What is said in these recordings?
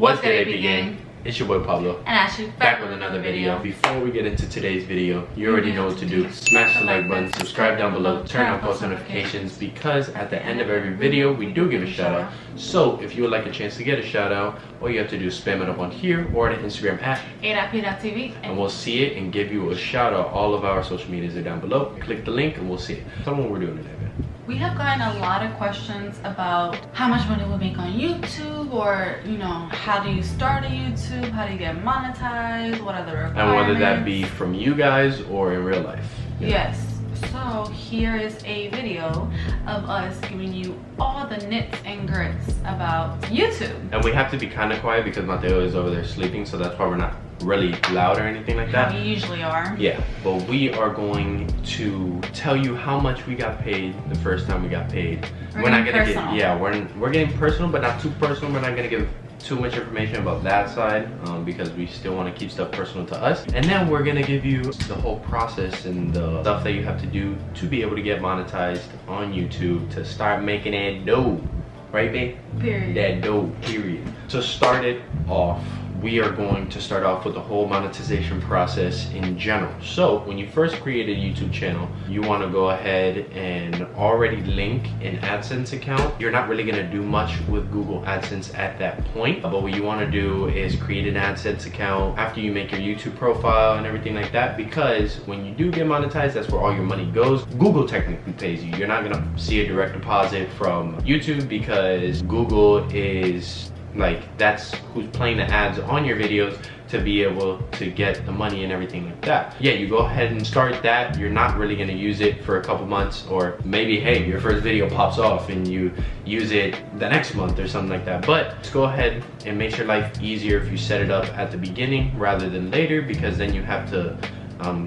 What's good, AP gang? It's your boy Pablo. And Ashley. Back with another video. Before we get into today's video, you already know what to do. Smash the like button, subscribe down below, turn on post notifications, because at the end of every video, we do give a shout out. So if you would like a chance to get a shout out, all you have to do is spam it up on here or the Instagram at a.p.tv, and we'll see it and give you a shout out. All of our social medias are down below. Click the link and we'll see it. Tell them what we're doing today, man. We have gotten a lot of questions about how much money we make on YouTube, or how do you start a YouTube, how do you get monetized, what are the requirements, and whether that be from you guys or in real life. Yes. So here is a video of us giving you all the nits and grits about YouTube. And we have to be kind of quiet because Mateo is over there sleeping, so that's why we're not really loud or anything like that. How we usually are. Yeah, but we are going to tell you how much we got paid the first time we got paid. We're not gonna get, yeah, we're getting personal, but not too personal. We're not gonna give too much information about that side because we still want to keep stuff personal to us. And then we're gonna give you the whole process and the stuff that you have to do to be able to get monetized on YouTube, to start making that dough, right, babe? Period. That dough, period. To start it off, we are going to start off with the whole monetization process in general. So when you first create a YouTube channel, you want to go ahead and already link an AdSense account. You're not really going to do much with Google AdSense at that point, but what you want to do is create an AdSense account after you make your YouTube profile and everything like that, because when you do get monetized, that's where all your money goes. Google technically pays you. You're not going to see a direct deposit from YouTube because Google is that's who's playing the ads on your videos to be able to get the money and everything like that. Yeah, you go ahead and start that. You're not really gonna use it for a couple months, or maybe, hey, your first video pops off and you use it the next month or something like that. But just go ahead and make your life easier if you set it up at the beginning rather than later, because then you have to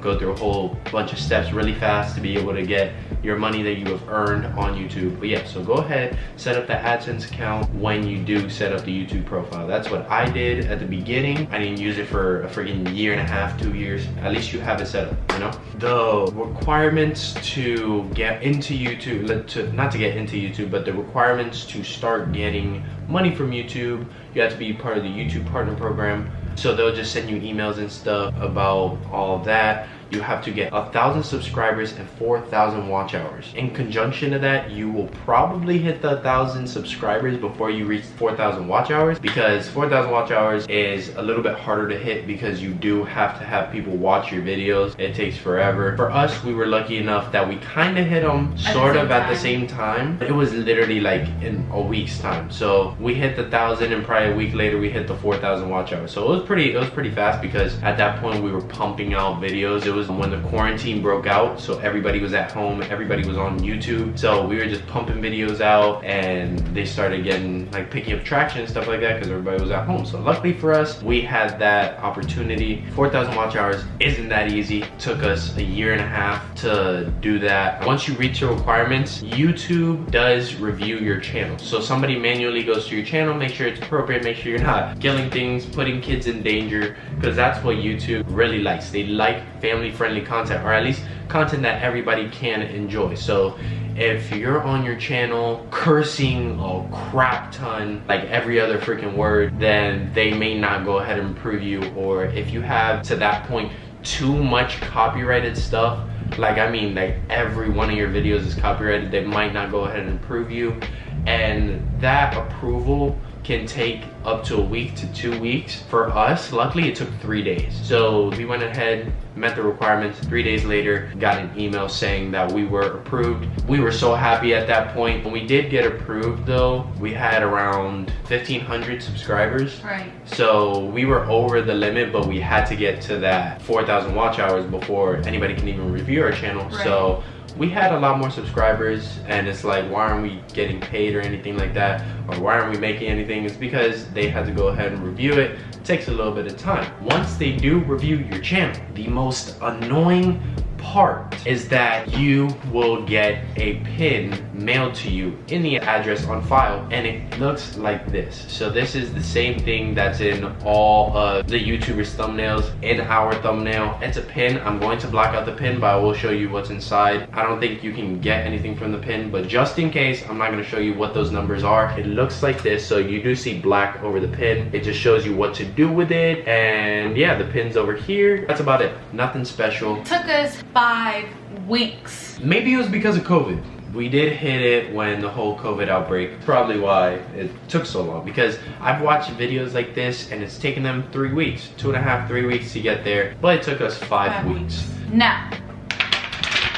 go through a whole bunch of steps really fast to be able to get your money that you have earned on YouTube. But yeah, so go ahead, set up the AdSense account when you do set up the YouTube profile. That's what I did at the beginning. I didn't use it for a freaking year and a half, 2 years. At least you have it set up, you know? The requirements to get into YouTube, not to get into YouTube, but the requirements to start getting money from YouTube, you have to be part of the YouTube Partner Program. So they'll just send you emails and stuff about all that. You have to get 1,000 subscribers and 4,000 watch hours. In conjunction to that, you will probably hit the 1,000 subscribers before you reach 4,000 watch hours, because 4,000 watch hours is a little bit harder to hit because you do have to have people watch your videos. It takes forever. For us, we were lucky enough that we kind of hit them sort of at the same time. It was literally like in a week's time. So we hit the 1,000 and probably a week later we hit the 4,000 watch hours. So it was pretty fast, because at that point we were pumping out videos. It was when the quarantine broke out, so everybody was at home, everybody was on YouTube, so we were just pumping videos out, and they started getting picking up traction and stuff like that because everybody was at home. So luckily for us, we had that opportunity. 4,000 watch hours isn't that easy. It took us a year and a half to do that. Once you reach your requirements, YouTube does review your channel. So somebody manually goes to your channel, make sure it's appropriate, make sure you're not killing things, putting kids in danger, because that's what YouTube really likes. They like family-friendly content, or at least content that everybody can enjoy. So if you're on your channel cursing a crap ton, like every other freaking word, then they may not go ahead and approve you. Or if you have, to that point, too much copyrighted stuff, every one of your videos is copyrighted, they might not go ahead and approve you. And that approval can take up to a week to 2 weeks. For us, luckily, it took 3 days. So we went ahead, met the requirements. 3 days later, got an email saying that we were approved. We were so happy at that point. When we did get approved though, we had around 1,500 subscribers. Right. So we were over the limit, but we had to get to that 4,000 watch hours before anybody can even review our channel. Right. So we had a lot more subscribers, and it's like, why aren't we getting paid or anything like that, or why aren't we making anything? It's because they had to go ahead and review it. It takes a little bit of time. Once they do review your channel, the most annoying part is that you will get a pin mailed to you in the address on file, and it looks like this. So this is the same thing that's in all of the YouTubers' thumbnails, in our thumbnail. It's a pin. I'm going to block out the pin, but I will show you what's inside. I don't think you can get anything from the pin, but just in case, I'm not going to show you what those numbers are. It looks like this. So you do see black over the pin. It just shows you what to do with it, and yeah, the pin's over here. That's about it. Nothing special. It took us 5 weeks. Maybe it was because of COVID. We did hit it when the whole COVID outbreak. Probably why it took so long, because I've watched videos like this and it's taken them 3 weeks, 2.5, 3 weeks to get there, but it took us 5 weeks. Now,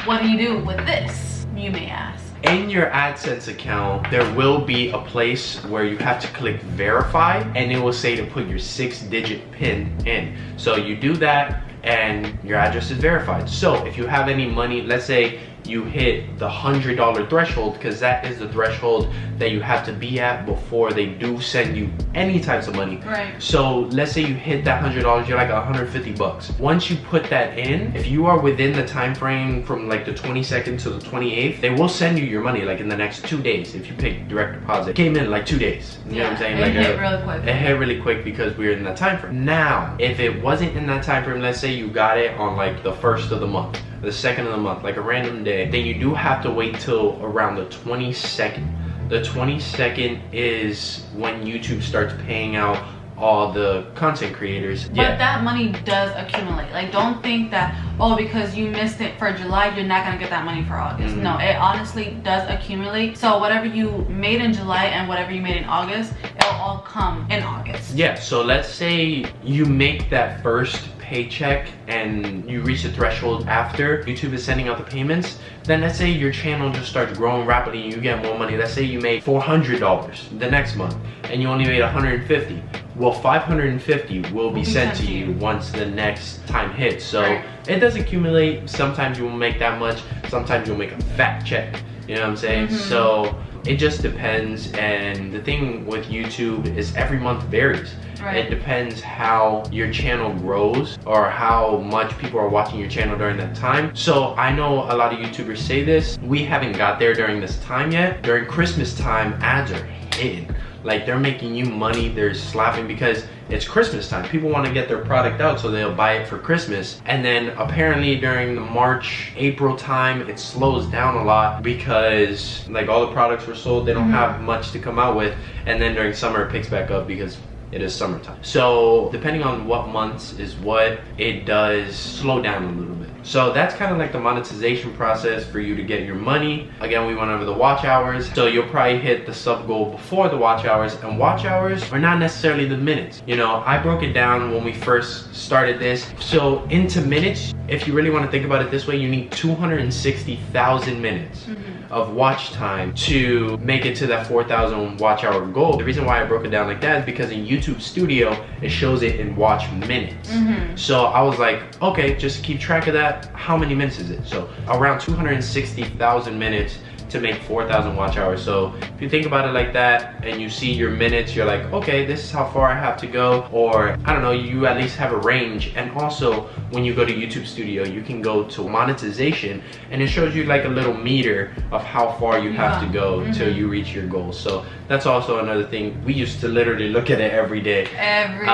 what do you do with this, you may ask? In your AdSense account, there will be a place where you have to click verify, and it will say to put your 6-digit PIN in. So you do that and your address is verified. So if you have any money, let's say you hit the $100 threshold, because that is the threshold that you have to be at before they do send you any types of money. Right. So let's say you hit that $100, you're like 150 bucks. Once you put that in, if you are within the time frame from like the 22nd to the 28th, they will send you your money like in the next 2 days. If you pick direct deposit, it came in like 2 days. You know what I'm saying? It hit really quick. It hit really quick because we were in that time frame. Now, if it wasn't in that time frame, let's say you got it on like the 1st of the month, the 2nd of the month, like a random day, then you do have to wait till around the 22nd. The 22nd is when YouTube starts paying out all the content creators. But that money does accumulate. Like, don't think that, oh, because you missed it for July, you're not gonna get that money for August. No, it honestly does accumulate. So whatever you made in July and whatever you made in August, it'll all come in August. Yeah, so let's say you make that first paycheck and you reach the threshold after YouTube is sending out the payments. Then let's say your channel just starts growing rapidly and you get more money. Let's say you made $400 the next month and you only made $150. Well, $550 will be sent to you once the next time hits. So it does accumulate. Sometimes you won't make that much. Sometimes you'll make a fat check. You know what I'm saying? So it just depends. And the thing with YouTube is every month varies. It depends how your channel grows or how much people are watching your channel during that time. So I know a lot of YouTubers say this. We haven't got there during this time yet. During Christmas time, ads are hitting. Like, they're making you money, they're slapping, because it's Christmas time. People want to get their product out, so they'll buy it for Christmas. And then apparently during the March, April time, it slows down a lot because like all the products were sold, they don't have much to come out with. And then during summer it picks back up because it is summertime. So depending on what months is what, it does slow down a little bit. So that's kind of like the monetization process for you to get your money. Again, we went over the watch hours. So you'll probably hit the sub goal before the watch hours, and watch hours are not necessarily the minutes. You know, I broke it down when we first started this. So into minutes, if you really want to think about it this way, you need 260,000 minutes of watch time to make it to that 4,000 watch hour goal. The reason why I broke it down like that is because in YouTube Studio, it shows it in watch minutes. So I was like, okay, just keep track of that. How many minutes is it? So around 260,000 minutes to make 4,000 watch hours. So if you think about it like that and you see your minutes, you're like, okay, this is how far I have to go. Or I don't know, you at least have a range. And also when you go to YouTube Studio, you can go to monetization and it shows you like a little meter of how far you have to go till you reach your goal. So that's also another thing. We used to literally look at it every day. Every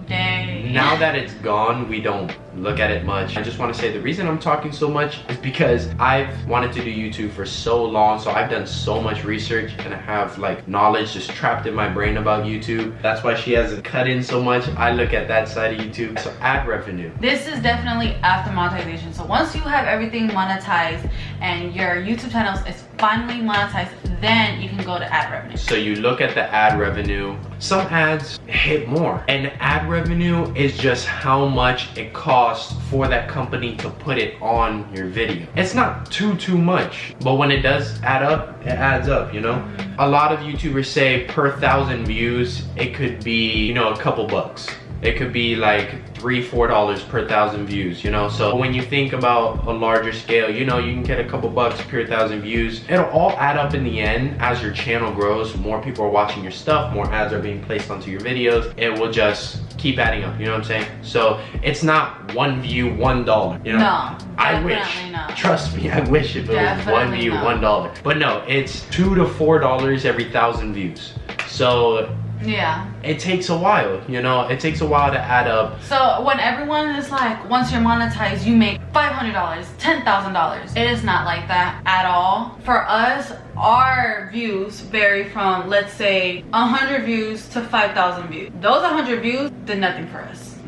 day. Now that it's gone, we don't look at it much. I just want to say the reason I'm talking so much is because I've wanted to do YouTube for so long. So I've done so much research and I have like knowledge just trapped in my brain about YouTube. That's why she hasn't cut in so much. I look at that side of YouTube. So ad revenue. This is definitely after monetization. So once you have everything monetized and your YouTube channel is finally monetized, then you can go to ad revenue. So you look at the ad revenue. Some ads hit more, and ad revenue is just how much it costs for that company to put it on your video. It's not too much, but when it does add up, it adds up, you know? A lot of YouTubers say per 1,000 views, it could be, you know, a couple bucks. It could be like $3-4 per 1,000 views, you know? So when you think about a larger scale, you know, you can get a couple bucks per 1,000 views. It'll all add up in the end. As your channel grows, more people are watching your stuff, more ads are being placed onto your videos. It will just keep adding up, you know what I'm saying? So it's not one view, $1, you know? No, I wish, not. Trust me, I wish if it was one view, $1. But no, it's $2 to $4 every 1,000 views. So yeah, it takes a while, you know, it takes a while to add up. So when everyone is like, once you're monetized, you make $500, $10,000. It is not like that at all. For us, our views vary from, let's say, 100 views to 5,000 views. Those 100 views did nothing for us.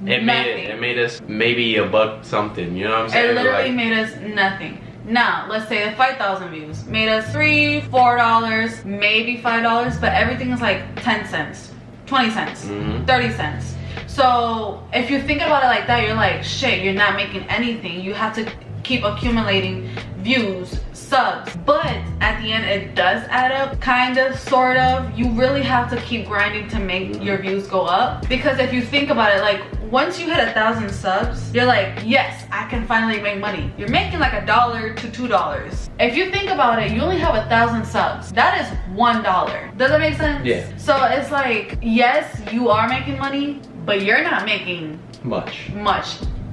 It made us maybe $1 something, you know what I'm saying? It literally made us nothing. Now, let's say the 5,000 views made us $3, $4, maybe $5, but everything is like 10 cents, 20 cents, 30 cents. So if you think about it like that, you're like, shit, you're not making anything. You have to keep accumulating views, subs, but at the end it does add up, kind of, sort of. You really have to keep grinding to make your views go up, because if you think about it, like once you hit 1,000 subs, you're like, yes, I can finally make money. You're making like $1 to $2. If you think about it, you only have 1,000 subs. That is $1. Does that make sense? Yeah. So it's like, yes, you are making money, but you're not making much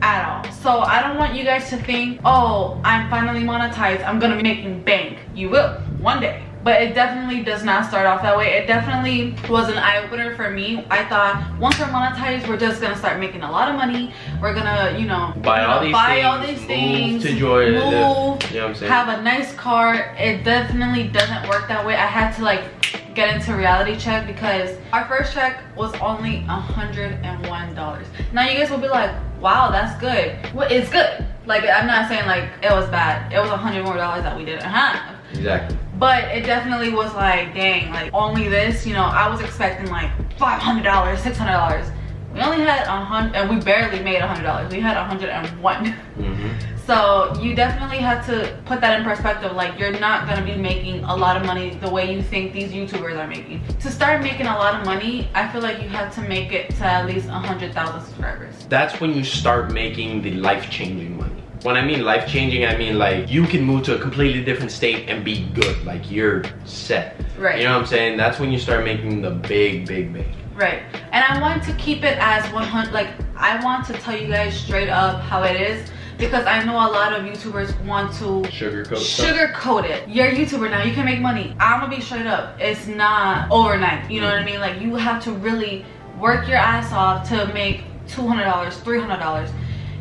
at all. So I don't want you guys to think, oh, I'm finally monetized, I'm gonna be making bank. You will one day, but it definitely does not start off that way. It definitely was an eye-opener for me. I thought once we're monetized, we're just gonna start making a lot of money. We're gonna, you know, buy all these things, to enjoy move, you know what I'm saying? Have a nice car. It definitely doesn't work that way. I had to like get into reality check, because our first check was only $101. Now you guys will be like, wow, that's good. Well, it's good. Like, I'm not saying like it was bad. It was $100 more that we didn't have. Exactly. But it definitely was like, dang, like only this, you know, I was expecting like $500, $600. We only had 100, and we barely made $100. We had 101. So you definitely have to put that in perspective. Like, you're not gonna be making a lot of money the way you think these YouTubers are making. To start making a lot of money, I feel like you have to make it to at least 100,000 subscribers. That's when you start making the life-changing money. When I mean life-changing, I mean like you can move to a completely different state and be good. Like, you're set. Right. You know what I'm saying? That's when you start making the big. Right. And I want to keep it as 100. Like, I want to tell you guys straight up how it is, because I know a lot of YouTubers want to sugarcoat it. You're a YouTuber now, you can make money. I'm gonna be straight up, it's not overnight. You know what I mean? Like, you have to really work your ass off to make $200, $300.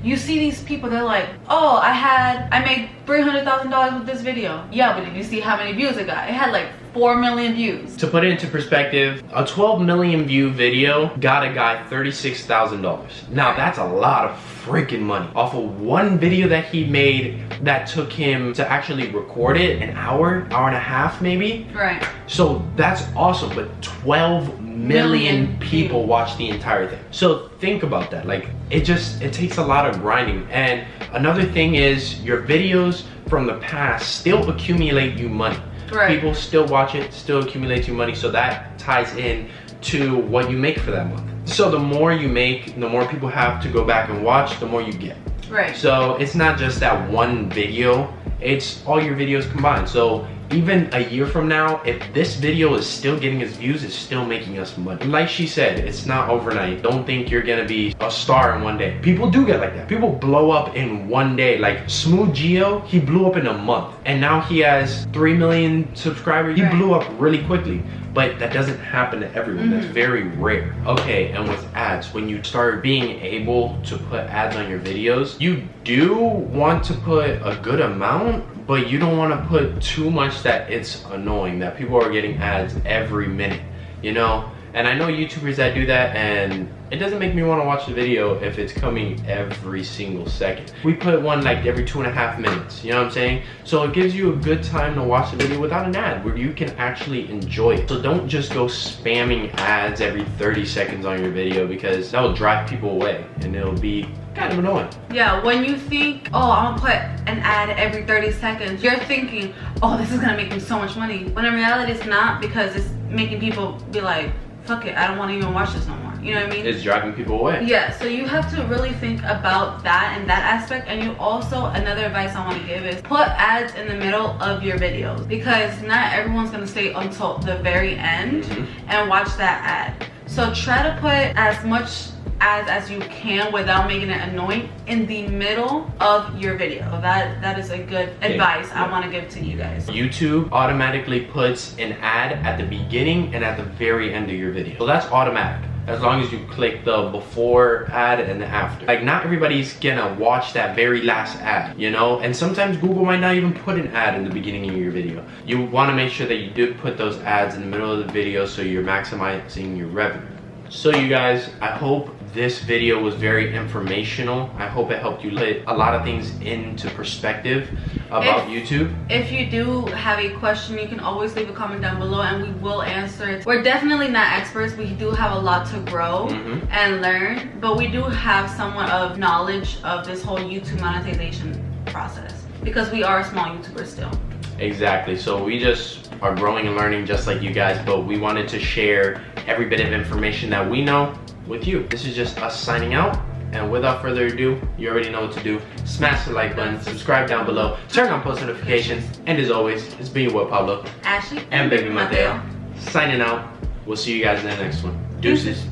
You see these people, they're like, oh, I made $300,000 with this video. Yeah, but did you see how many views it got? It had like 4 million views. To put it into perspective, a 12 million view video got a guy $36,000. Now that's a lot of freaking money off of one video that he made that took him to actually record it an hour and a half maybe. Right. So that's awesome, but 12 million people watch the entire thing. So think about that. Like, it takes a lot of grinding. And another thing is, your videos from the past still accumulate you money. Right. People still watch it, still accumulates you money, so that ties in to what you make for that month. So the more you make, the more people have to go back and watch, the more you get. Right. So it's not just that one video, it's all your videos combined. So even a year from now, if this video is still getting us views, it's still making us money. Like she said, it's not overnight. Don't think you're gonna be a star in one day. People do get like that. People blow up in one day. Like Smooth Geo, he blew up in a month, and now he has 3 million subscribers. He blew up really quickly. But that doesn't happen to everyone. That's very rare. Okay, and with ads, when you start being able to put ads on your videos, you do want to put a good amount, but you don't want to put too much that it's annoying, that people are getting ads every minute, you know? And I know YouTubers that do that, and it doesn't make me want to watch the video if it's coming every single second. We put one like every 2.5 minutes, you know what I'm saying? So it gives you a good time to watch the video without an ad, where you can actually enjoy it. So don't just go spamming ads every 30 seconds on your video, because that will drive people away and it'll be kind of annoying. Yeah, when you think, oh, I'm gonna put an ad every 30 seconds, you're thinking, oh, this is gonna make me so much money. When in reality, it's not, because it's making people be like, fuck it, I don't want to even watch this no more. You know what I mean? It's driving people away. Yeah, so you have to really think about that and that aspect. And you also, another advice I want to give is put ads in the middle of your videos, because not everyone's going to stay until the very end and watch that ad. So try to put as much as you can without making it annoying in the middle of your video. So that is a good advice I want to give to you guys. YouTube automatically puts an ad at the beginning and at the very end of your video. So that's automatic, as long as you click the before ad and the after. Like, not everybody's gonna watch that very last ad, you know? And sometimes Google might not even put an ad in the beginning of your video. You wanna make sure that you do put those ads in the middle of the video so you're maximizing your revenue. So you guys, I hope this video was very informational. I hope it helped you put a lot of things into perspective about YouTube. If you do have a question, you can always leave a comment down below and we will answer it. We're definitely not experts. We do have a lot to grow and learn, but we do have somewhat of knowledge of this whole YouTube monetization process because we are a small YouTuber still. Exactly. So we just are growing and learning just like you guys, but we wanted to share every bit of information that we know with you. This is just us signing out, and without further ado, you already know what to do. Smash the like button, subscribe down below, turn on post notifications, and as always, it's been your boy Pablo, Ashley, and baby Mateo. Signing out. We'll see you guys in the next one. Deuces.